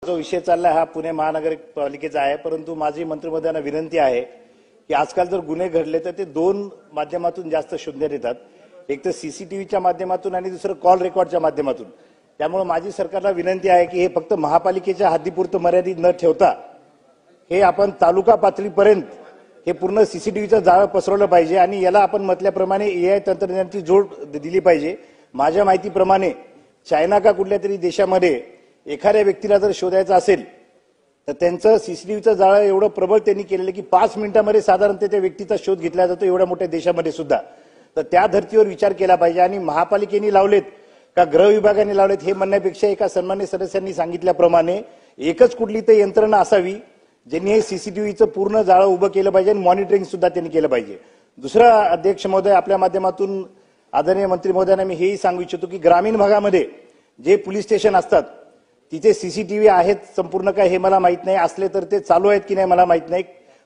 जो विषय चालला हा पुणे महानगरपालिकेचा आहे, परंतु माझी मंत्रिमंडळाला विनंती आहे की आजकाल जर गुन्हे घडले तर ते दोन माध्यमातून जास्त शोधण्यात येतात, एक तर सीसीटीव्हीच्या माध्यमातून आणि दुसरं कॉल रेकॉर्डच्या माध्यमातून। त्यामुळे माझी सरकारला विनंती आहे की हे फक्त महापालिकेच्या हद्दीपुरतं मर्यादित न ठेवता हे आपण तालुका पातळीपर्यंत हे पूर्ण सीसीटीव्हीचं जाळं पसरवलं पाहिजे आणि याला आपण म्हटल्याप्रमाणे एआय तंत्रज्ञानाची जोड दिली पाहिजे। माझ्या माहितीप्रमाणे चायना का कुठल्या तरी देशामध्ये एखाद्या व्यक्तीला जर शोधायचं असेल तर त्यांचं सीसीटीव्हीचं जाळं एवढं प्रबळ त्यांनी केलेलं की 5 मिनिटांमध्ये साधारणतः त्या व्यक्तीचा शोध घेतला जातो, एवढ्या मोठ्या देशामध्ये सुद्धा। तर त्या धर्तीवर विचार केला पाहिजे आणि महापालिकेने लावलेत का गृह विभागाने लावलेत हे म्हणण्यापेक्षा एका सन्मान्य सदस्यांनी सांगितल्याप्रमाणे एकच कुठली तर यंत्रणा असावी ज्यांनी हे सीसीटीव्हीचं पूर्ण जाळं उभं केलं पाहिजे आणि मॉनिटरिंग सुद्धा त्यांनी केलं पाहिजे। दुसरा अध्यक्ष महोदय, आपल्या माध्यमातून आदरणीय मंत्री महोदयांना मी हेही सांगू इच्छितो की ग्रामीण भागामध्ये जे पोलीस स्टेशन असतात तिथे सीसीटीव्ही आहेत संपूर्ण काय हे मला माहित नाही, असले तर ते चालू आहेत की नाही मला माहित नाही,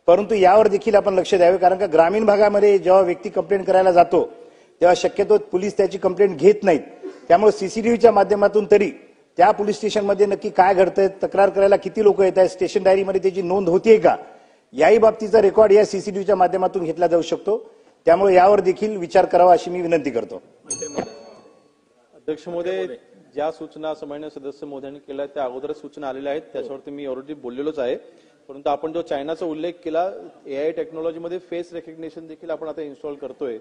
परंतु यावर देखील आपण लक्ष द्यावे। कारण का ग्रामीण भागामध्ये जेव्हा व्यक्ती कंप्लेंट करायला जातो तेव्हा शक्यतो पोलीस त्याची कंप्लेंट घेत नाहीत, त्यामुळे सीसीटीव्हीच्या माध्यमातून तरी त्या पोलीस स्टेशनमध्ये नक्की काय घडतंय, तक्रार करायला किती लोक येत आहेत, स्टेशन डायरीमध्ये त्याची नोंद होतीये का, याही बाबतीचा रेकॉर्ड या सीसीटीव्हीच्या माध्यमातून घेतला जाऊ शकतो। त्यामुळे यावर देखील विचार करावा अशी मी विनंती करतो। अध्यक्ष महोदय, ज्या सूचना सन्माननीय सदस्य महोदयांनी केल्या त्या अगोदर सूचना आलेल्या आहेत, त्याच्यावरती मी ऑलरेडी बोललेलोच आहे। परंतु आपण जो चायनाचा उल्लेख केला, एआय टेक्नॉलॉजीमध्ये फेस रेकग्निशन देखील आपण आता इन्स्टॉल करतोय।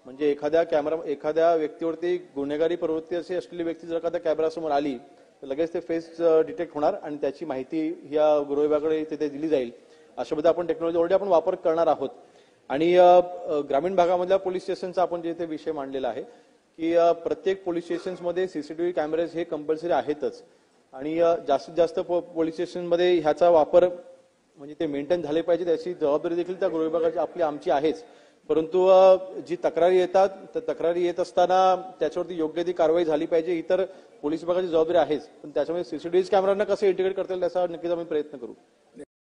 म्हणजे एखाद्या व्यक्तीवरती गुन्हेगारी प्रवृत्ती अशी असलेली व्यक्ती जर एखाद्या कॅमेरासमोर आली तर लगेच ते फेस डिटेक्ट होणार आणि त्याची माहिती या गृह विभागाकडे तिथे दिली जाईल। अशा पद्धतीने आपण टेक्नॉलॉजी ऑलरेडी आपण वापर करणार आहोत। आणि ग्रामीण भागामधल्या पोलीस स्टेशनचा आपण जे इथे विषय मांडलेला आहे की प्रत्येक पोलीस स्टेशनमध्ये सीसीटीव्ही कॅमेरेज हे कंपल्सरी आहेतच आणि जास्तीत जास्त पोलीस स्टेशनमध्ये ह्याचा वापर म्हणजे ते मेंटेन झाले पाहिजे, त्याची जबाबदारी देखील त्या गृह विभागाची आमची आहेच। परंतु जी तक्रारी येतात तर तक्रारी येत असताना त्याच्यावरती योग्य ती कारवाई झाली पाहिजे, इतर पोलीस विभागाची जबाबदारी आहेच, पण त्याच्यामध्ये सीसीटीव्ही कॅमेरांना कसं इंटिग्रेट करता येईल त्याचा नक्कीच आम्ही प्रयत्न करू।